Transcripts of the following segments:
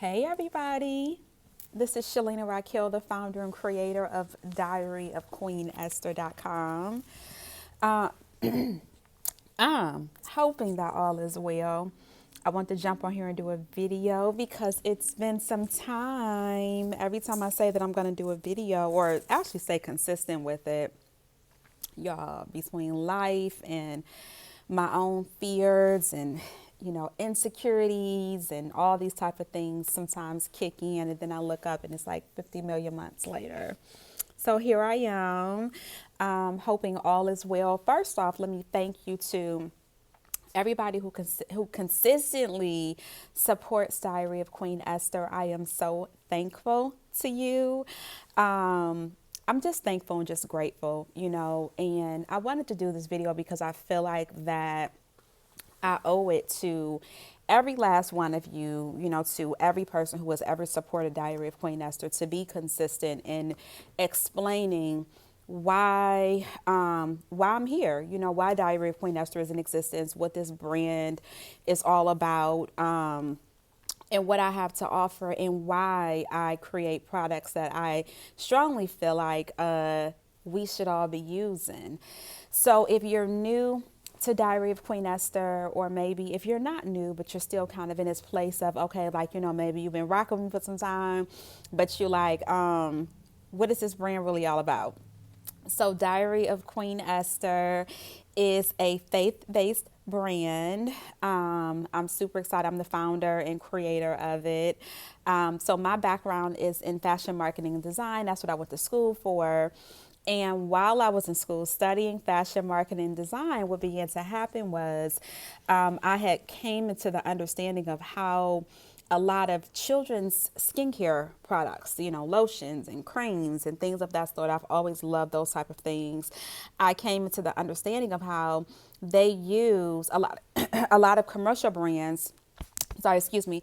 Hey everybody, this is Shalina Raquel, the founder and creator of diaryofqueenesther.com. Uh, I'm hoping that all is well. I want to jump on here and do a video because it's been some time. Every time I say that I'm going to do a video or actually stay consistent with it, y'all, between life and my own fears and insecurities and all these type of things sometimes kick in, and then I look up and it's like 50 million months later. So here I am, hoping all is well. First off, let me thank you to everybody who consistently supports Diary of Queen Esther. I am so thankful to you. I'm just thankful and just grateful, and I wanted to do this video because I feel like that I owe it to every last one of you, to every person who has ever supported Diary of Queen Esther, to be consistent in explaining why I'm here, why Diary of Queen Esther is in existence, what this brand is all about, and what I have to offer, and why I create products that I strongly feel like we should all be using. So if you're new to Diary of Queen Esther, or maybe if you're not new, but you're still kind of in this place of, okay, like, maybe you've been rocking with me for some time, but you're like, what is this brand really all about? So, Diary of Queen Esther is a faith based brand. I'm super excited. I'm the founder and creator of it. So, my background is in fashion marketing and design. That's what I went to school for. And while I was in school studying fashion marketing and design, what began to happen was I had came into the understanding of how a lot of children's skincare products, lotions and creams and things of that sort. I've always loved those type of things. I came into the understanding of how they use a lot of commercial brands, sorry, excuse me,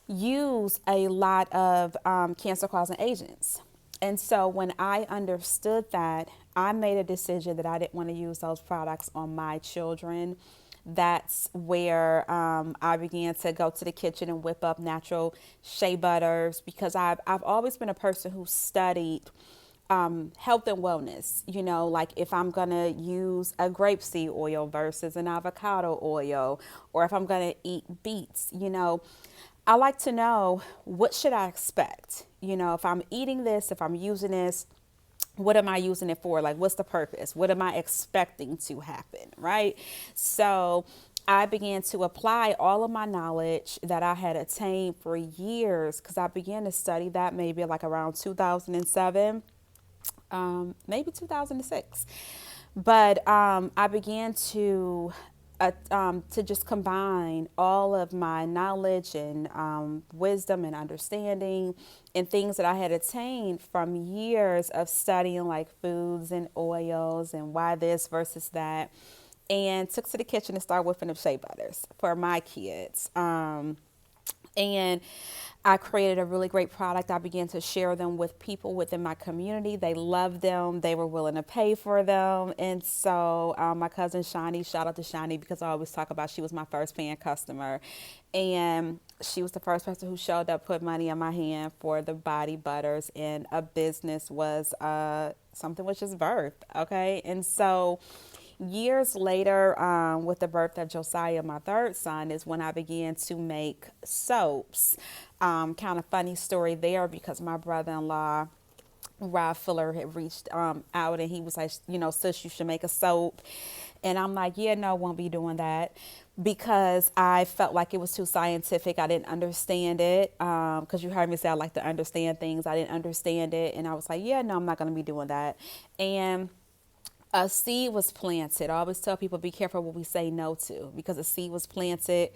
use a lot of cancer causing agents. And so when I understood that, I made a decision that I didn't want to use those products on my children. That's where I began to go to the kitchen and whip up natural shea butters, because I've always been a person who studied health and wellness. Like if I'm going to use a grapeseed oil versus an avocado oil, or if I'm going to eat beets, I like to know, what should I expect? If I'm eating this, if I'm using this, what am I using it for? Like, what's the purpose? What am I expecting to happen? Right. So I began to apply all of my knowledge that I had attained for years, because I began to study that maybe like around 2007, maybe 2006. But I began to just combine all of my knowledge and wisdom and understanding and things that I had attained from years of studying like foods and oils and why this versus that, and took to the kitchen and started whipping up shea butters for my kids. And I created a really great product. I began to share them with people within my community. They loved them. They were willing to pay for them. And so my cousin Shani, shout out to Shani, because I always talk about she was my first paying customer. And she was the first person who showed up, put money in my hand for the body butters. And a business was something was just birthed. Okay. And so years later, with the birth of Josiah, my third son, is when I began to make soaps. Kind of funny story there, because my brother-in-law, Rob Fuller, had reached out, and he was like, sis, you should make a soap. And I'm like, yeah, no, I won't be doing that, because I felt like it was too scientific. I didn't understand it, because you heard me say I like to understand things. I didn't understand it. And I was like, yeah, no, I'm not going to be doing that. And a seed was planted. I always tell people, be careful what we say no to, because a seed was planted.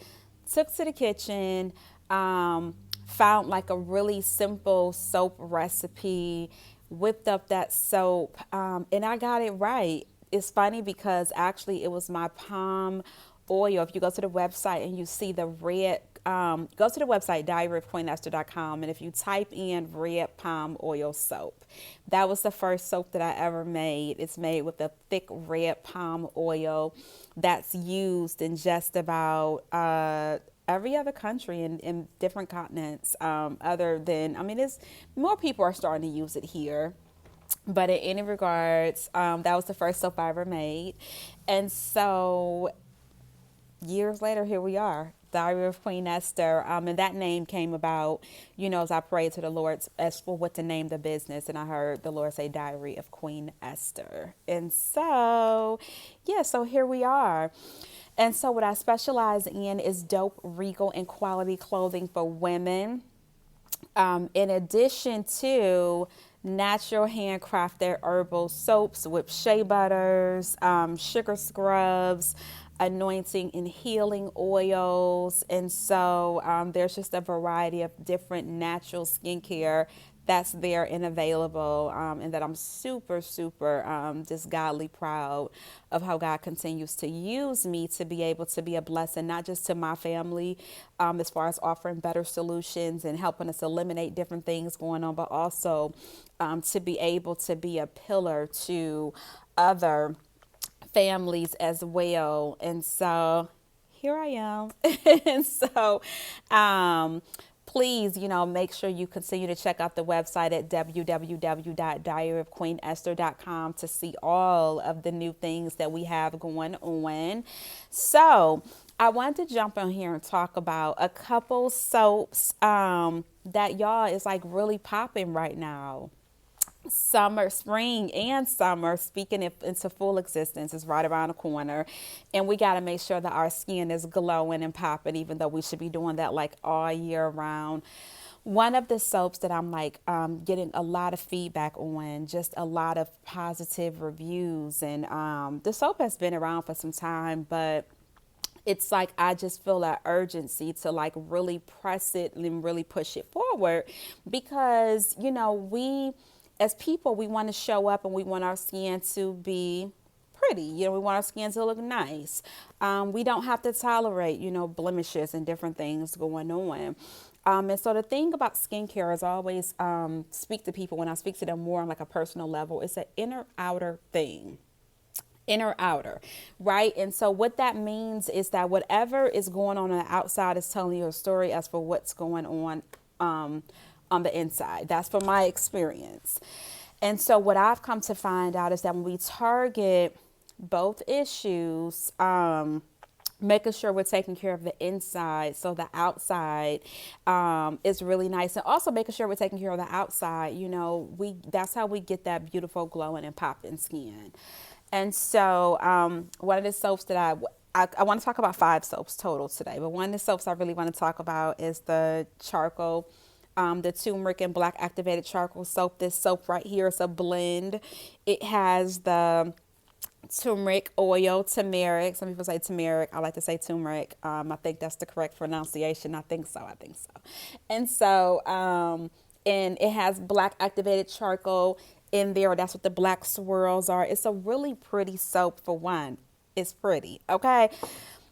Took to the kitchen, found like a really simple soap recipe, whipped up that soap, and I got it right. It's funny because actually it was my palm oil. If you go to the website and you see the red, go to the website diaryofqueenesther.com, and if you type in red palm oil soap, that was the first soap that I ever made. It's made with a thick red palm oil that's used in just about every other country in different continents, other than, I mean, it's more people are starting to use it here. But in any regards, that was the first soap I ever made. And so years later, here we are, Diary of Queen Esther. And that name came about, as I prayed to the Lord as for what to name the business. And I heard the Lord say Diary of Queen Esther. And so, yeah, so here we are. And so what I specialize in is dope, regal, and quality clothing for women. In addition to natural handcrafted herbal soaps with shea butters, sugar scrubs, anointing and healing oils. And so there's just a variety of different natural skincare that's there and available, and that I'm super, super just godly proud of how God continues to use me to be able to be a blessing, not just to my family, as far as offering better solutions and helping us eliminate different things going on, but also to be able to be a pillar to other families as well. And so here I am. And so please, make sure you continue to check out the website at www.diaryofqueenesther.com to see all of the new things that we have going on. So I wanted to jump on here and talk about a couple soaps that y'all is like really popping right now. Summer, spring and summer, speaking it into full existence, is right around the corner. And we got to make sure that our skin is glowing and popping, even though we should be doing that like all year round. One of the soaps that I'm like getting a lot of feedback on, just a lot of positive reviews. And the soap has been around for some time, but it's like I just feel that urgency to like really press it and really push it forward because, we as people, we want to show up and we want our skin to be pretty. We want our skin to look nice. We don't have to tolerate, blemishes and different things going on. And so the thing about skincare is I always speak to people when I speak to them more on like a personal level. It's an inner outer thing. Inner outer, right? And so what that means is that whatever is going on the outside is telling you a story as for what's going on the inside. That's from my experience. And so what I've come to find out is that when we target both issues, making sure we're taking care of the inside so the outside is really nice, and also making sure we're taking care of the outside, that's how we get that beautiful glowing and popping skin. And so one of the soaps that I want to talk about 5 soaps total today, but one of the soaps I really want to talk about is the charcoal, the turmeric and black activated charcoal soap. This soap right here is a blend. It has the turmeric oil, turmeric. Some people say turmeric. I like to say turmeric. I think that's the correct pronunciation. I think so. And so, and it has black activated charcoal in there. That's what the black swirls are. It's a really pretty soap for one. It's pretty. Okay.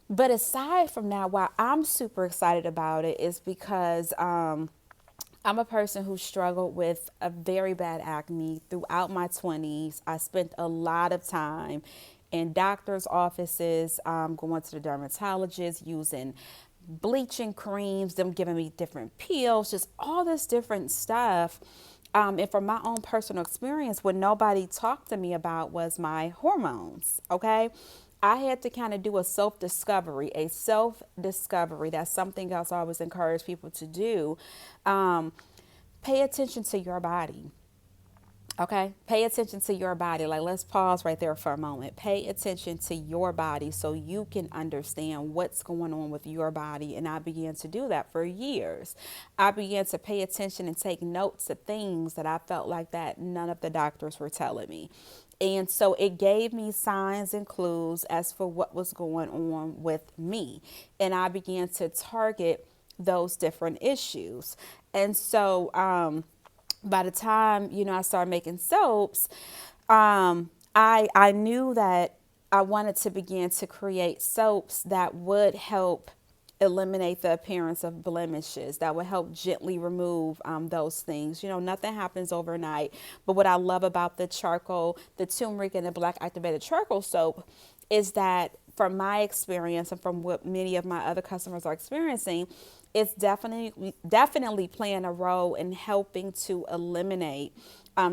But aside from that, why I'm super excited about it is because, I'm a person who struggled with a very bad acne throughout my 20s. I spent a lot of time in doctors' offices, going to the dermatologist, using bleaching creams, them giving me different peels, just all this different stuff. And from my own personal experience, what nobody talked to me about was my hormones, okay? I had to kind of do a self-discovery. That's something else I always encourage people to do. Pay attention to your body. Okay, pay attention to your body. Like, let's pause right there for a moment. Pay attention to your body so you can understand what's going on with your body. And I began to do that for years. I began to pay attention and take notes of things that I felt like that none of the doctors were telling me. And so it gave me signs and clues as for what was going on with me. And I began to target those different issues. And so, by the time, I started making soaps, I knew that I wanted to begin to create soaps that would help eliminate the appearance of blemishes, that would help gently remove those things. Nothing happens overnight. But what I love about the charcoal, the turmeric and the black activated charcoal soap is that from my experience and from what many of my other customers are experiencing, it's definitely playing a role in helping to eliminate,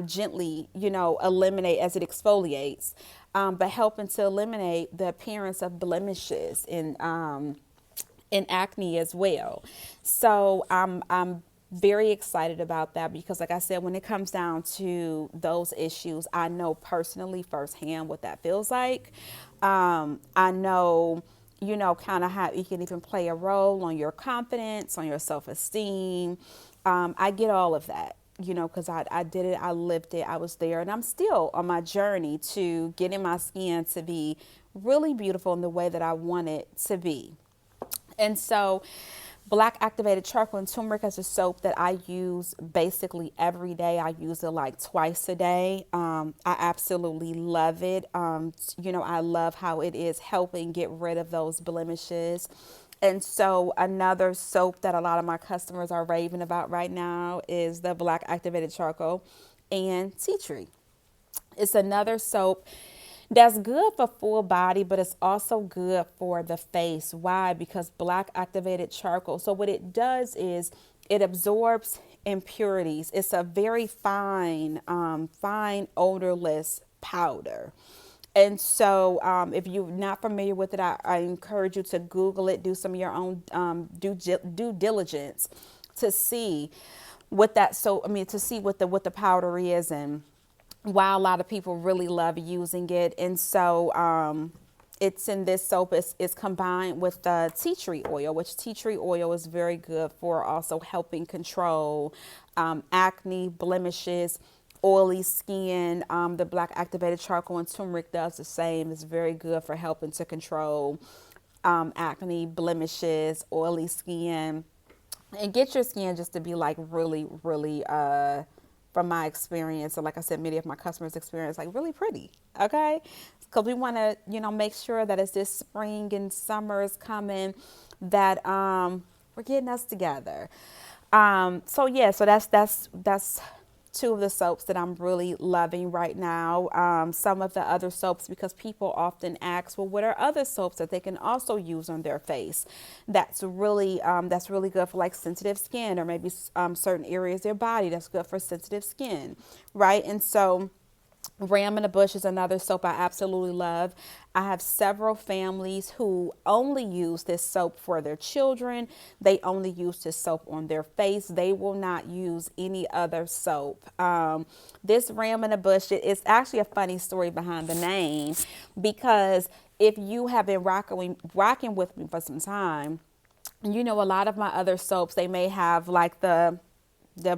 gently, eliminate as it exfoliates, but helping to eliminate the appearance of blemishes and acne as well. So I'm very excited about that because, like I said, when it comes down to those issues, I know personally firsthand what that feels like. I know, kind of how it can even play a role on your confidence, on your self-esteem. I get all of that, because I did it, I lived it, I was there, and I'm still on my journey to getting my skin to be really beautiful in the way that I want it to be. And so black activated charcoal and turmeric is a soap that I use basically every day. I use it like twice a day. I absolutely love it. I love how it is helping get rid of those blemishes. And so another soap that a lot of my customers are raving about right now is the black activated charcoal and tea tree. It's another soap that's good for full body, but it's also good for the face. Why? Because black activated charcoal. So what it does is it absorbs impurities. It's a very fine, odorless powder. And so, if you're not familiar with it, I encourage you to Google it, do some of your own due diligence to see what that. So, I mean, to see what the powder is and why a lot of people really love using it. And so it's in this soap. It's combined with the tea tree oil, which tea tree oil is very good for also helping control acne, blemishes, oily skin. The black activated charcoal and turmeric does the same. It's very good for helping to control acne, blemishes, oily skin, and get your skin just to be like really, really from my experience, and like I said, many of my customers experience, like really pretty. Okay, because we want to, make sure that as this spring and summer is coming, that we're getting us together. So that's two of the soaps that I'm really loving right now. Some of the other soaps, because people often ask, well, what are other soaps that they can also use on their face? That's really good for like sensitive skin, or maybe certain areas of their body that's good for sensitive skin, right? And so Ram in the Bush is another soap I absolutely love. I have several families who only use this soap for their children. They only use this soap on their face. They will not use any other soap. This Ram in the Bush, it's actually a funny story behind the name, because if you have been rocking with me for some time, a lot of my other soaps, they may have like the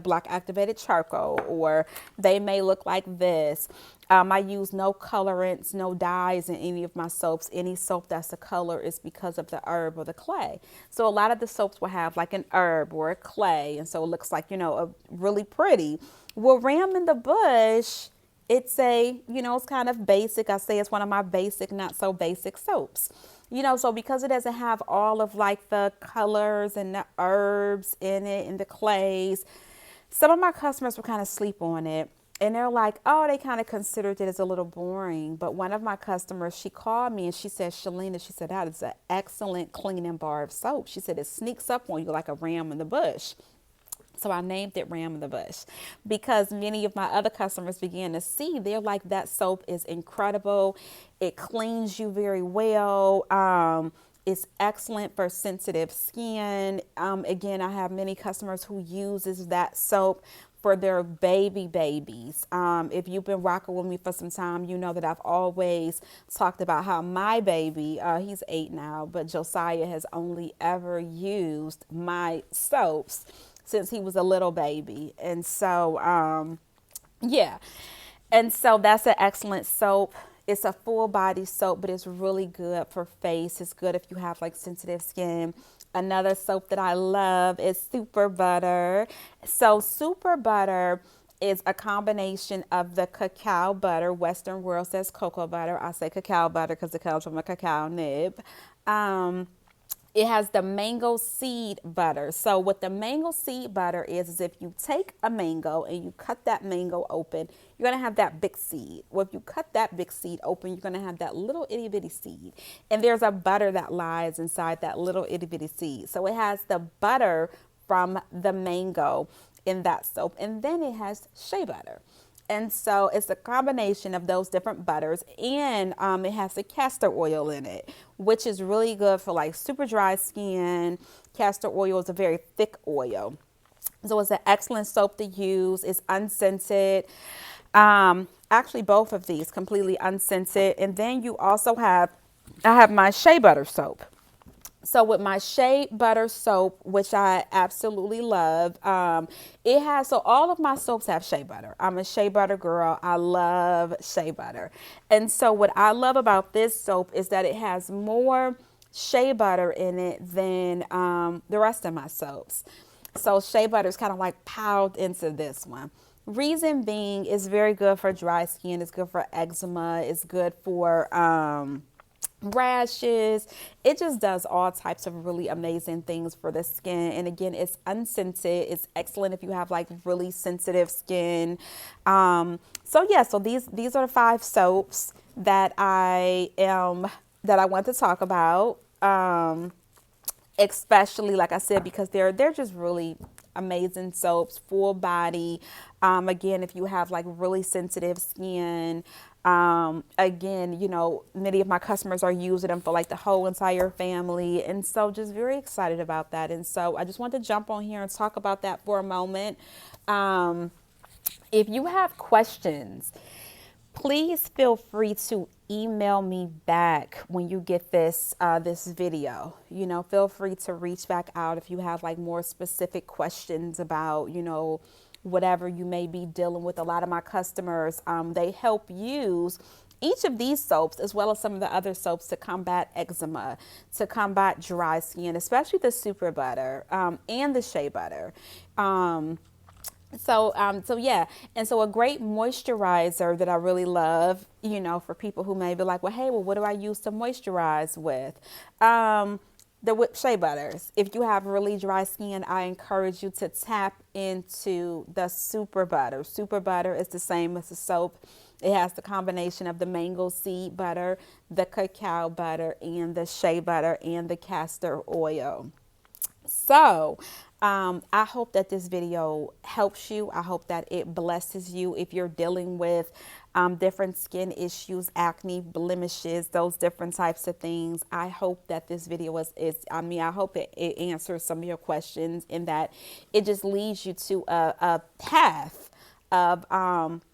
black activated charcoal, or they may look like this. I use no colorants, no dyes in any of my soaps. Any soap that's a color is because of the herb or the clay. So a lot of the soaps will have like an herb or a clay, and so it looks like, really pretty. Well, Ram in the Bush, it's kind of basic. I say it's one of my basic, not so basic soaps. So because it doesn't have all of like the colors and the herbs in it and the clays, some of my customers will kind of sleep on it, and they're like, oh, they kind of considered it as a little boring. But one of my customers, she called me and she said, Shalina, she said, that is an excellent cleaning bar of soap. She said, it sneaks up on you like a ram in the bush. So I named it Ram in the Bush, because many of my other customers began to see, they're like, that soap is incredible. It cleans you very well. It's excellent for sensitive skin. Again, I have many customers who uses that soap for their babies. If you've been rocking with me for some time, you know that I've always talked about how my baby, he's 8 now, but Josiah has only ever used my soaps since he was a little baby. And so, yeah. And so that's an excellent soap. It's a full body soap, but it's really good for face. It's good if you have like sensitive skin. Another soap that I love is Super Butter. So Super Butter is a combination of the cacao butter. Western world says cocoa butter. I say cacao butter because it comes from a cacao nib. It has the mango seed butter. So what the mango seed butter is if you take a mango and you cut that mango open, you're going to have that big seed. Well, if you cut that big seed open, you're going to have that little itty bitty seed. And there's a butter that lies inside that little itty bitty seed. So it has the butter from the mango in that soap. And then it has shea butter. And so it's a combination of those different butters, and it has the castor oil in it, which is really good for like super dry skin. Castor oil is a very thick oil. So it's an excellent soap to use. It's unscented. Actually, both of these completely unscented. And then you also I have my shea butter soap. So with my shea butter soap, which I absolutely love, it has, so all of my soaps have shea butter. I'm a shea butter girl. I love shea butter. And so what I love about this soap is that it has more shea butter in it than the rest of my soaps. So shea butter is kind of like piled into this one. Reason being, it's very good for dry skin. It's good for eczema. It's good for rashes. It just does all types of really amazing things for the skin. And again, it's unscented. It's excellent if you have like really sensitive skin. So yeah, so these are the 5 soaps that I want to talk about. Especially, like I said, because they're just really amazing soaps, full body. Again, if you have like really sensitive skin, again, you know, many of my customers are using them for like the whole entire family. And so just very excited about that. And so I just want to jump on here and talk about that for a moment. If you have questions, please feel free to email me back when you get this this video. You know, feel free to reach back out if you have like more specific questions about, you know, whatever you may be dealing with. A lot of my customers, they help use each of these soaps as well as some of the other soaps to combat eczema, to combat dry skin, especially the super butter and the shea butter. So yeah, and so a great moisturizer that I really love, you know, for people who may be like, well, hey, well, what do I use to moisturize with? The whipped shea butters. If you have really dry skin, I encourage you to tap into the super butter. Super butter is the same as the soap. It has the combination of the mango seed butter, the cacao butter, and the shea butter, and the castor oil. So I hope that this video helps you. I hope that it blesses you if you're dealing with different skin issues, acne, blemishes, those different types of things. I hope that this video I hope it answers some of your questions, and that it just leads you to a path of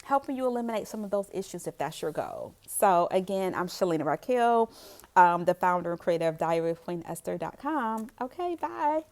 helping you eliminate some of those issues if that's your goal. So again, I'm Shalina Raquel, the founder and creator of DiaryWithQueenEsther.com. Okay, bye.